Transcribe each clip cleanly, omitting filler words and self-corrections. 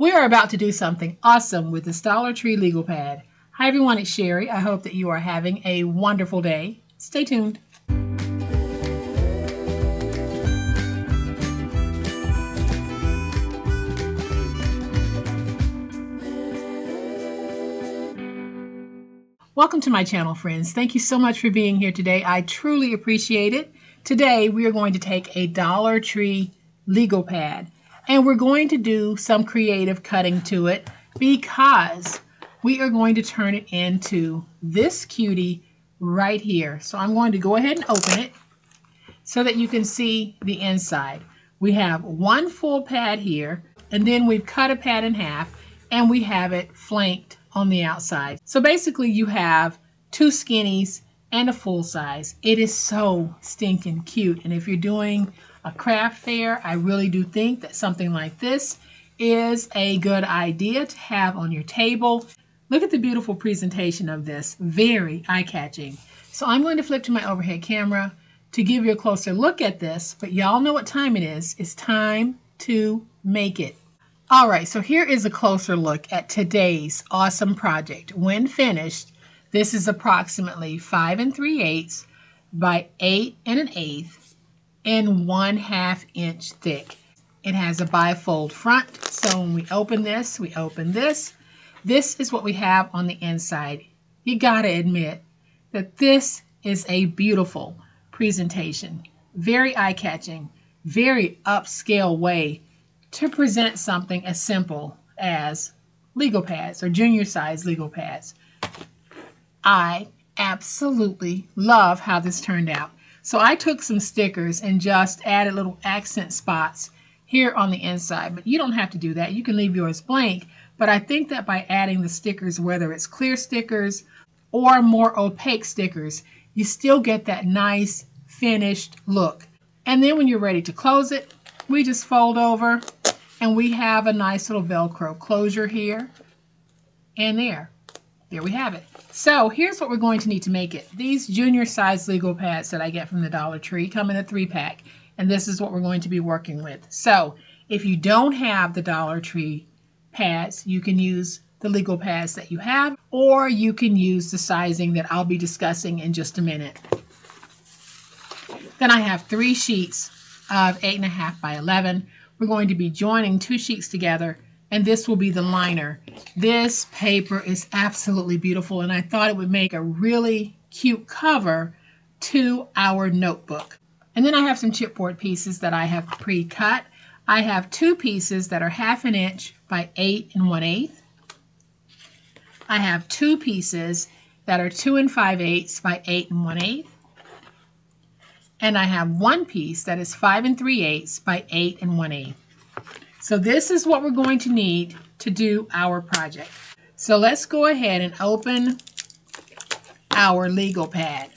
We are about to do something awesome with this Dollar Tree legal pad. Hi everyone, it's Sherry. I hope that you are having a wonderful day. Stay tuned. Welcome to my channel, friends. Thank you so much for being here today. I truly appreciate it. Today we are going to take a Dollar Tree legal pad and we're going to do some creative cutting to it because we are going to turn it into this cutie right here. So I'm going to go ahead and open it so that you can see the inside. We have one full pad here, and then we've cut a pad in half and we have it flanked on the outside. So basically you have two skinnies and a full size. It is so stinking cute. And if you're doing a craft fair, I really do think that something like this is a good idea to have on your table. Look at the beautiful presentation of this. Very eye-catching. So I'm going to flip to my overhead camera to give you a closer look at this, but y'all know what time it is. It's time to make it. All right, so here is a closer look at today's awesome project. When finished, this is approximately 5 3/8 by 8 1/8 and 1/2 inch thick. It has a bifold front, so when we open this, this is what we have on the inside. You gotta admit that this is a beautiful presentation. Very eye-catching, very upscale way to present something as simple as legal pads or junior size legal pads. I absolutely love how this turned out. So I took some stickers and just added little accent spots here on the inside, but you don't have to do that. You can leave yours blank, but I think that by adding the stickers, whether it's clear stickers or more opaque stickers, you still get that nice finished look. And then when you're ready to close it, we just fold over and we have a nice little Velcro closure here and there. There we have it. So here's what we're going to need to make it. These junior size legal pads that I get from the Dollar Tree come in a 3-pack, and this is what we're going to be working with. So if you don't have the Dollar Tree pads, you can use the legal pads that you have, or you can use the sizing that I'll be discussing in just a minute. Then I have 3 sheets of 8 1/2 by 11. We're going to be joining 2 sheets together, and this will be the liner. This paper is absolutely beautiful, and I thought it would make a really cute cover to our notebook. And then I have some chipboard pieces that I have pre-cut. I have 2 pieces that are 1/2 inch by 8 1/8. I have 2 pieces that are 2 5/8 by 8 1/8. And I have 1 piece that is 5 3/8 by 8 1/8. So this is what we're going to need to do our project. So let's go ahead and open our legal pad.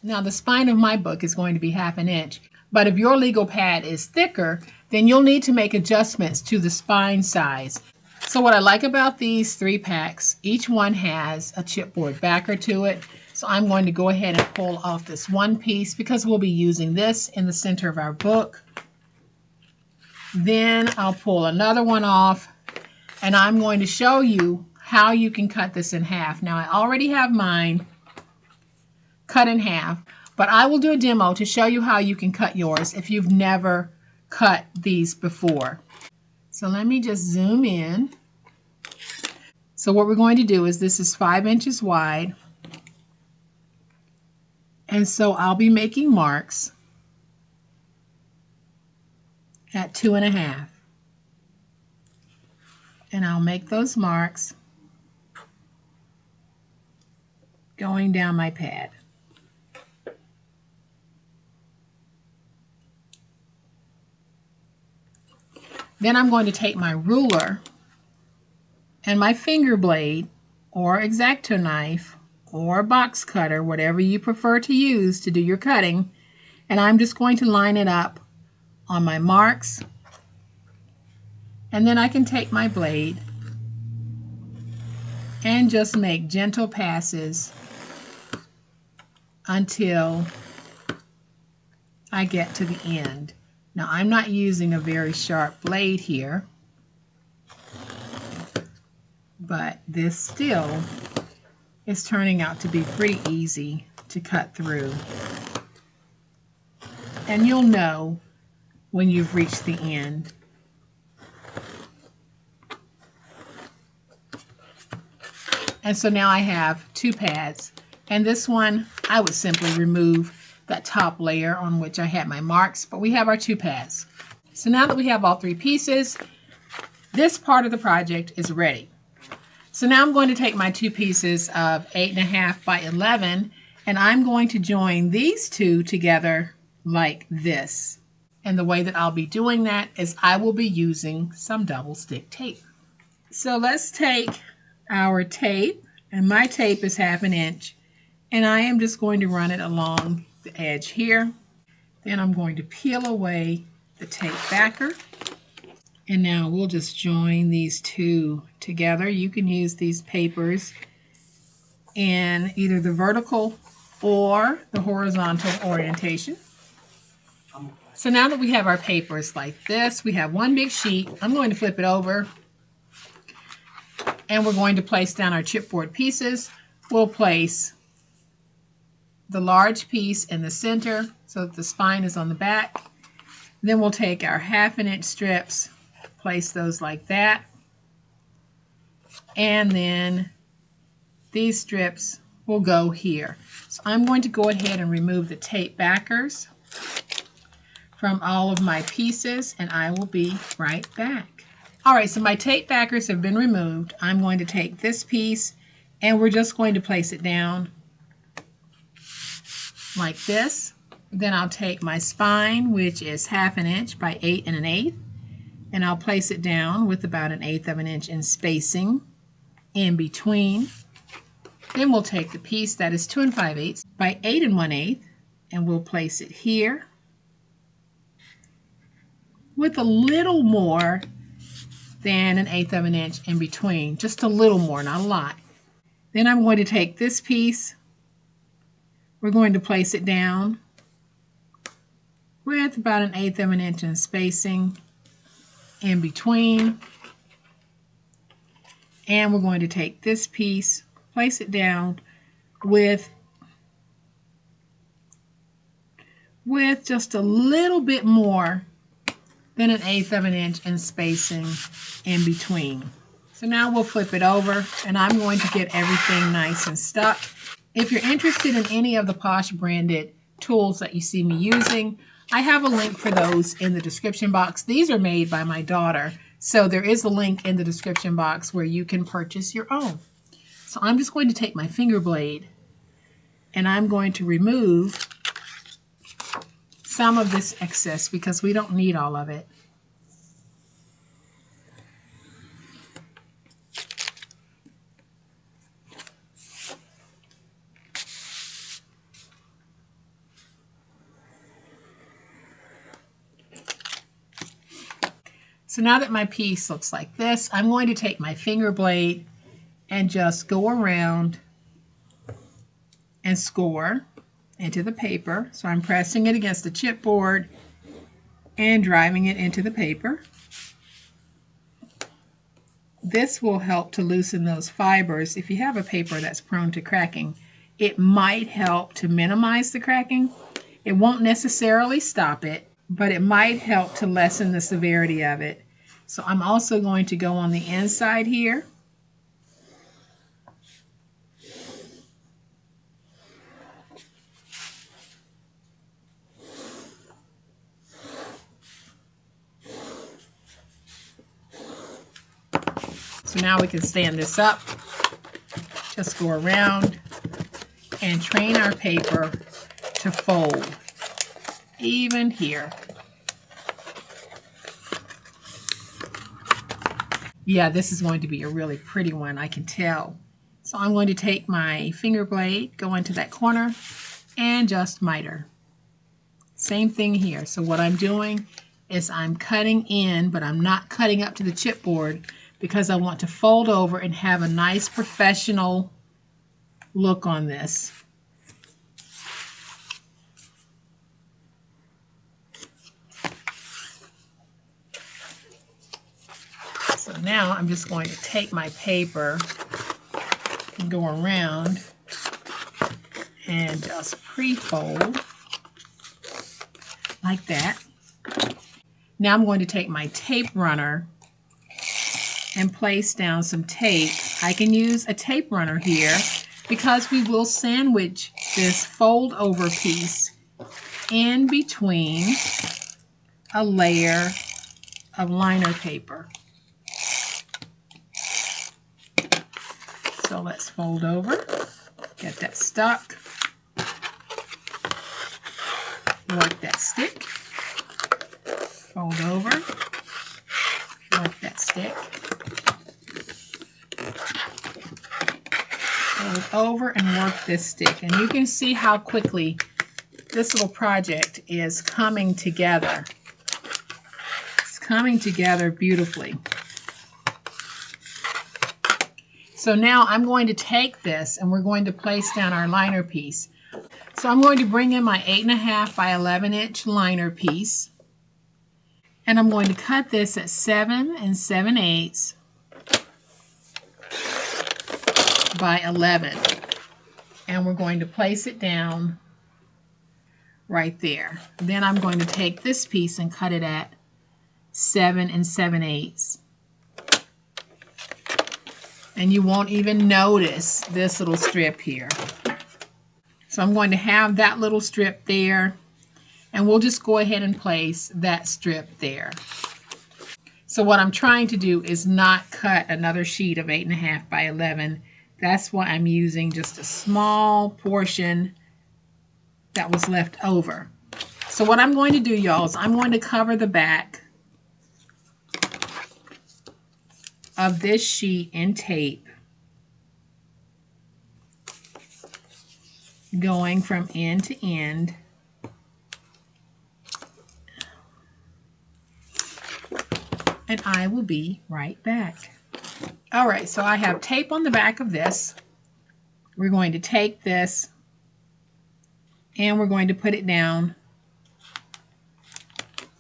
Now the spine of my book is going to be 1/2 inch, but if your legal pad is thicker, then you'll need to make adjustments to the spine size. So what I like about these 3 packs, each one has a chipboard backer to it. So I'm going to go ahead and pull off this 1 piece because we'll be using this in the center of our book. Then I'll pull another one off, and I'm going to show you how you can cut this in half. Now I already have mine cut in half, but I will do a demo to show you how you can cut yours if you've never cut these before. So let me just zoom in. So what we're going to do is this is 5 inches wide, and so I'll be making marks at 2 1/2. And I'll make those marks going down my pad. Then I'm going to take my ruler and my finger blade or X-Acto knife or box cutter, whatever you prefer to use to do your cutting, and I'm just going to line it up on my marks, and then I can take my blade and just make gentle passes until I get to the end. Now I'm not using a very sharp blade here, but this still is turning out to be pretty easy to cut through. And you'll know when you've reached the end. And so now I have 2 pads. And this one, I would simply remove that top layer on which I had my marks, but we have our 2 pads. So now that we have all 3 pieces, this part of the project is ready. So now I'm going to take my 2 pieces of 8.5 by 11, and I'm going to join these 2 together like this. And the way that I'll be doing that is I will be using some double stick tape. So let's take our tape, and my tape is 1/2 inch, and I am just going to run it along the edge here. Then I'm going to peel away the tape backer. And now we'll just join these 2 together. You can use these papers in either the vertical or the horizontal orientation. So now that we have our papers like this, we have one big sheet. I'm going to flip it over, and we're going to place down our chipboard pieces. We'll place the large piece in the center so that the spine is on the back. Then we'll take our 1/2 inch strips, place those like that, and then these strips will go here. So I'm going to go ahead and remove the tape backers from all of my pieces, and I will be right back. Alright, so my tape backers have been removed. I'm going to take this piece and we're just going to place it down like this. Then I'll take my spine, which is 1/2 inch by 8 1/8, and I'll place it down with about 1/8 inch in spacing in between. Then we'll take the piece that is 2 5/8 by 8 1/8, and we'll place it here with a little more than 1/8 inch in between, just a little more, not a lot. Then I'm going to take this piece, we're going to place it down with about 1/8 inch in spacing in between, and we're going to take this piece, place it down with just a little bit more than 1/8 inch in spacing in between. So now we'll flip it over, and I'm going to get everything nice and stuck. If you're interested in any of the Posh branded tools that you see me using, I have a link for those in the description box. These are made by my daughter, so there is a link in the description box where you can purchase your own. So I'm just going to take my finger blade, and I'm going to remove some of this excess because we don't need all of it. So now that my piece looks like this, I'm going to take my finger blade and just go around and score into the paper. So I'm pressing it against the chipboard and driving it into the paper. This will help to loosen those fibers. If you have a paper that's prone to cracking, it might help to minimize the cracking. It won't necessarily stop it, but it might help to lessen the severity of it. So I'm also going to go on the inside here. So now we can stand this up, just go around and train our paper to fold, even here. Yeah, this is going to be a really pretty one, I can tell. So I'm going to take my finger blade, go into that corner, and just miter. Same thing here. So what I'm doing is I'm cutting in, but I'm not cutting up to the chipboard because I want to fold over and have a nice professional look on this. So now I'm just going to take my paper and go around and just pre-fold like that. Now I'm going to take my tape runner and place down some tape. I can use a tape runner here because we will sandwich this fold over piece in between a layer of liner paper. So let's fold over, get that stuck, work that stick, fold over, work that stick, fold over and work this stick. And you can see how quickly this little project is coming together. It's coming together beautifully. So now I'm going to take this and we're going to place down our liner piece. So I'm going to bring in my 8.5 by 11 inch liner piece. And I'm going to cut this at 7 7/8 by 11. And we're going to place it down right there. Then I'm going to take this piece and cut it at 7 7/8. And you won't even notice this little strip here. So I'm going to have that little strip there, and we'll just go ahead and place that strip there. So what I'm trying to do is not cut another sheet of 8.5 by 11. That's why I'm using just a small portion that was left over. So what I'm going to do, y'all, is I'm going to cover the back of this sheet in tape, going from end to end. And I will be right back. All right, so I have tape on the back of this. We're going to take this and we're going to put it down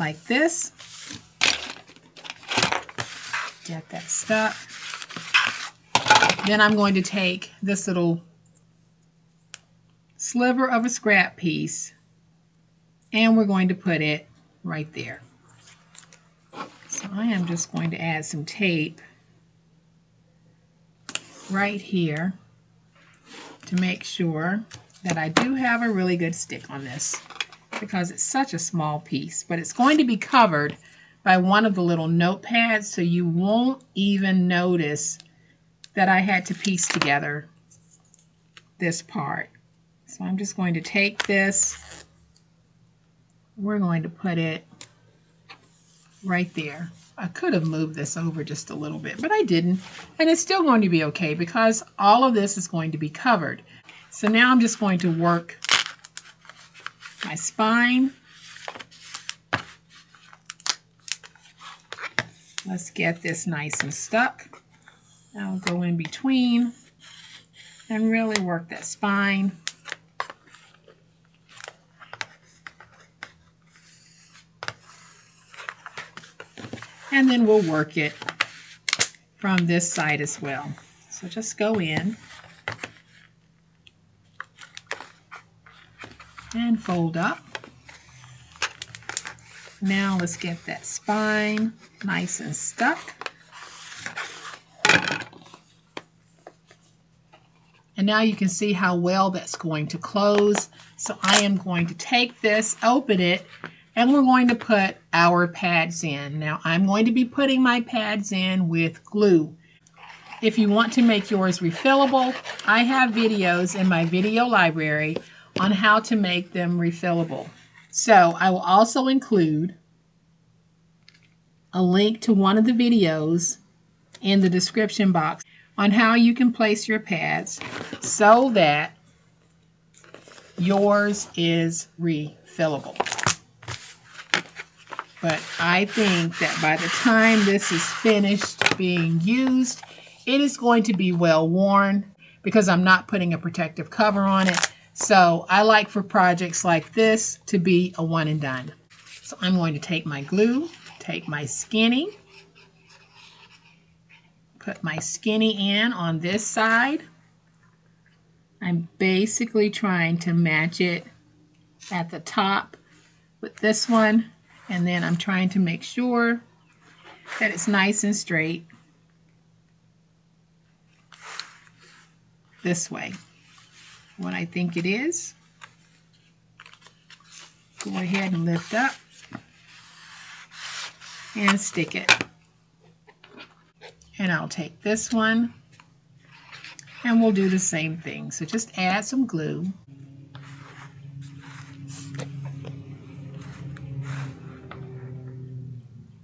like this. Get that stuck. Then I'm going to take this little sliver of a scrap piece and we're going to put it right there. So I am just going to add some tape right here to make sure that I do have a really good stick on this because it's such a small piece, but it's going to be covered by one of the little notepads, so you won't even notice that I had to piece together this part. So I'm just going to take this, we're going to put it right there. I could have moved this over just a little bit, but I didn't, and it's still going to be okay because all of this is going to be covered. So now I'm just going to work my spine. Let's get this nice and stuck. I'll go in between and really work that spine. And then we'll work it from this side as well. So just go in and fold up. Now let's get that spine nice and stuck. And now you can see how well that's going to close. So I am going to take this, open it, and we're going to put our pads in. Now I'm going to be putting my pads in with glue. If you want to make yours refillable, I have videos in my video library on how to make them refillable. So I will also include a link to one of the videos in the description box on how you can place your pads so that yours is refillable. But I think that by the time this is finished being used, it is going to be well worn because I'm not putting a protective cover on it. So I like for projects like this to be a one and done. So I'm going to take my glue, take my skinny, put my skinny in on this side. I'm basically trying to match it at the top with this one, and then I'm trying to make sure that it's nice and straight this way. What I think it is. Go ahead and lift up and stick it. And I'll take this one and we'll do the same thing. So just add some glue.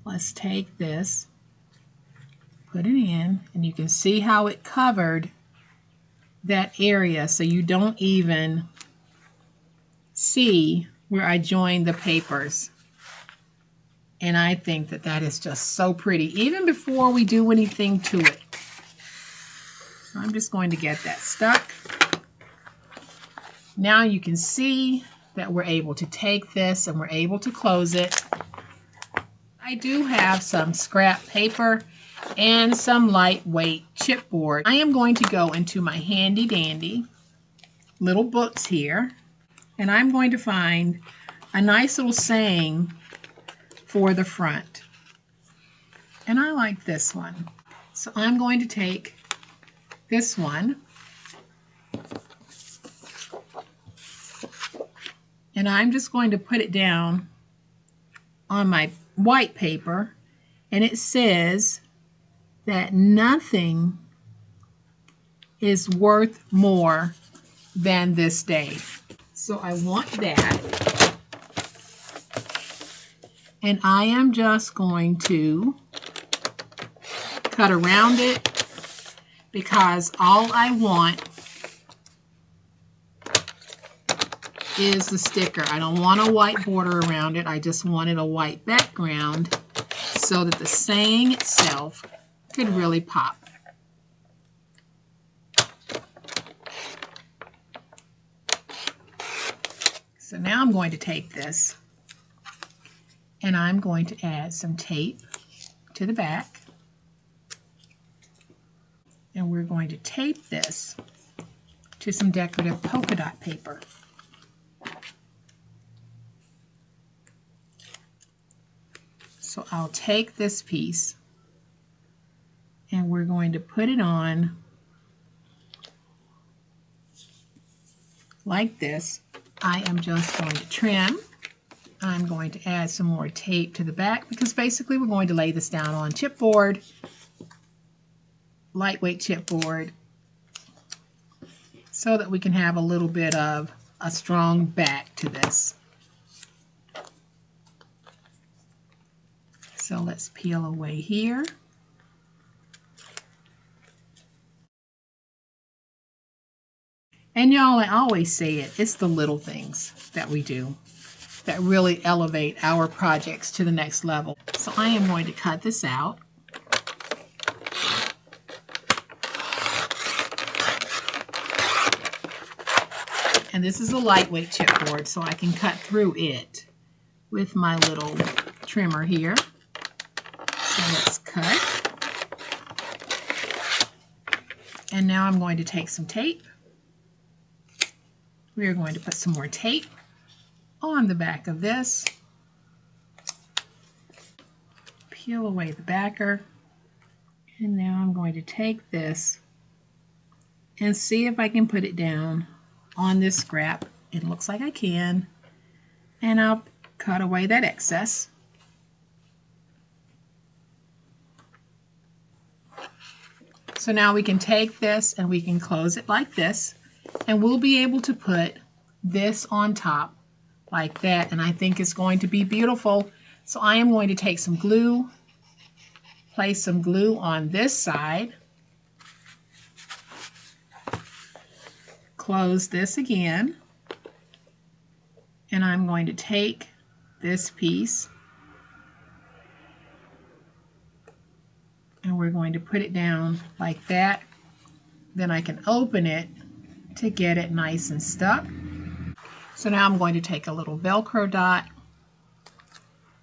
Let's take this, put it in, and you can see how it covered that area so you don't even see where I joined the papers. And I think that that is just so pretty, even before we do anything to it. So I'm just going to get that stuck. Now you can see that we're able to take this and we're able to close it. I do have some scrap paper and some lightweight chipboard. I am going to go into my handy dandy little books here, and I'm going to find a nice little saying for the front. And I like this one. So I'm going to take this one and I'm just going to put it down on my white paper, and it says that nothing is worth more than this day. So I want that. And I am just going to cut around it because all I want is the sticker. I don't want a white border around it. I just wanted a white background so that the saying itself could really pop. So now I'm going to take this and I'm going to add some tape to the back. And we're going to tape this to some decorative polka dot paper. So I'll take this piece and we're going to put it on like this. I am just going to trim. I'm going to add some more tape to the back because basically we're going to lay this down on chipboard, lightweight chipboard, so that we can have a little bit of a strong back to this. So let's peel away here. And y'all, I always say it, it's the little things that we do that really elevate our projects to the next level. So I am going to cut this out. And this is a lightweight chipboard, so I can cut through it with my little trimmer here. So let's cut. And now I'm going to take some tape. We are going to put some more tape on the back of this. Peel away the backer. And now I'm going to take this and see if I can put it down on this scrap. It looks like I can. And I'll cut away that excess. So now we can take this and we can close it like this, and we'll be able to put this on top like that, and I think it's going to be beautiful. So I am going to take some glue, place some glue on this side, close this again, and I'm going to take this piece and we're going to put it down like that. Then I can open it to get it nice and stuck. So now I'm going to take a little Velcro dot,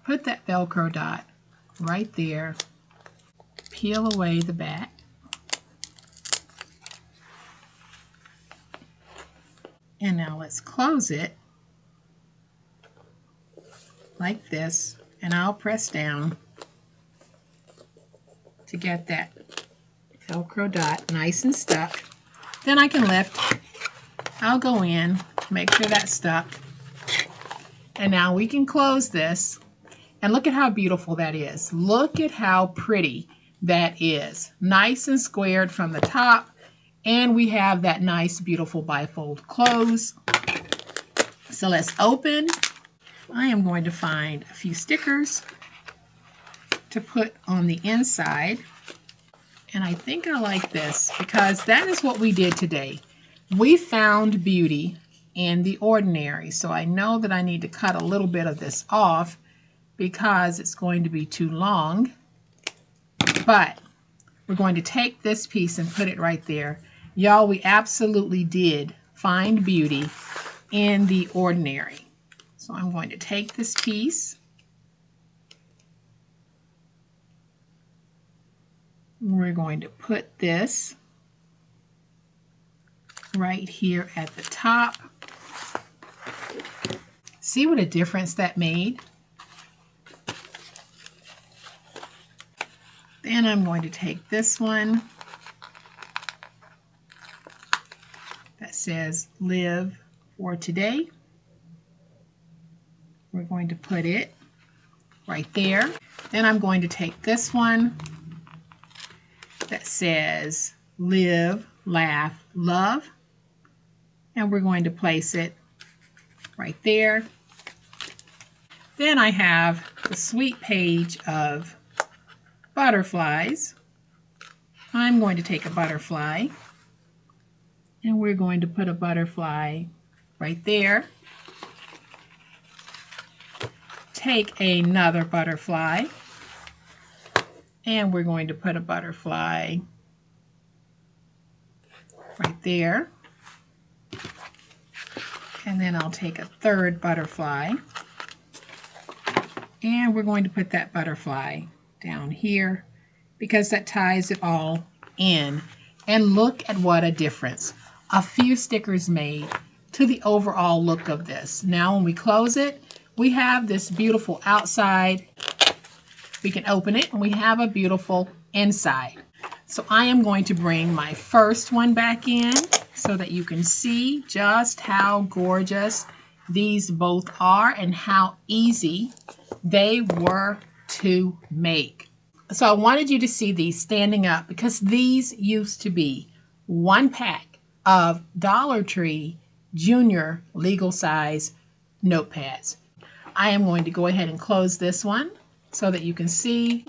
put that Velcro dot right there, peel away the back, And now let's close it like this, and I'll press down to get that Velcro dot nice and stuck. Then I can lift. I'll go in, make sure that's stuck. And now we can close this. And look at how beautiful that is. Look at how pretty that is. Nice and squared from the top. And we have that nice, beautiful bifold close. So let's open. I am going to find a few stickers to put on the inside. And I think I like this because that is what we did today. We found beauty in the ordinary. So I know that I need to cut a little bit of this off because it's going to be too long. But we're going to take this piece and put it right there. Y'all, we absolutely did find beauty in the ordinary. So I'm going to take this piece. We're going to put this right here at the top. See what a difference that made? Then I'm going to take this one that says live for today. We're going to put it right there. Then I'm going to take this one that says live, laugh, love. And we're going to place it right there. Then I have the sweet page of butterflies. I'm going to take a butterfly and we're going to put a butterfly right there. Take another butterfly and we're going to put a butterfly right there. And then I'll take a third butterfly and we're going to put that butterfly down here because that ties it all in. And look at what a difference a few stickers made to the overall look of this. Now when we close it, we have this beautiful outside. We can open it and we have a beautiful inside. So I am going to bring my first one back in so that you can see just how gorgeous these both are and how easy they were to make. So I wanted you to see these standing up because these used to be one pack of Dollar Tree Junior legal size notepads. I am going to go ahead and close this one so that you can see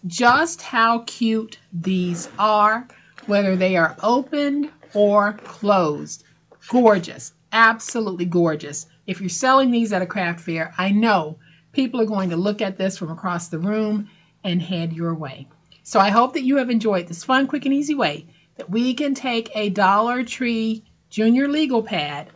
just how cute these are, whether they are opened or closed. Gorgeous, absolutely gorgeous. If you're selling these at a craft fair, I know people are going to look at this from across the room and head your way. So I hope that you have enjoyed this fun, quick, and easy way that we can take a Dollar Tree Junior legal pad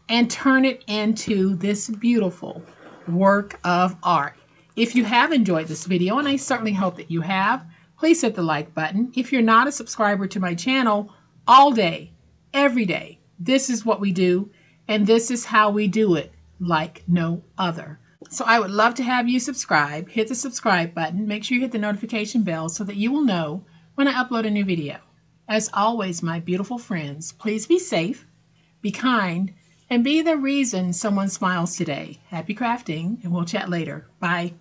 and turn it into this beautiful work of art. If you have enjoyed this video, and I certainly hope that you have, please hit the like button. If you're not a subscriber to my channel, all day, every day, this is what we do, and this is how we do it like no other. So I would love to have you subscribe. Hit the subscribe button. Make sure you hit the notification bell so that you will know when I upload a new video. As always, my beautiful friends, please be safe, be kind, and be the reason someone smiles today. Happy crafting, and we'll chat later. Bye.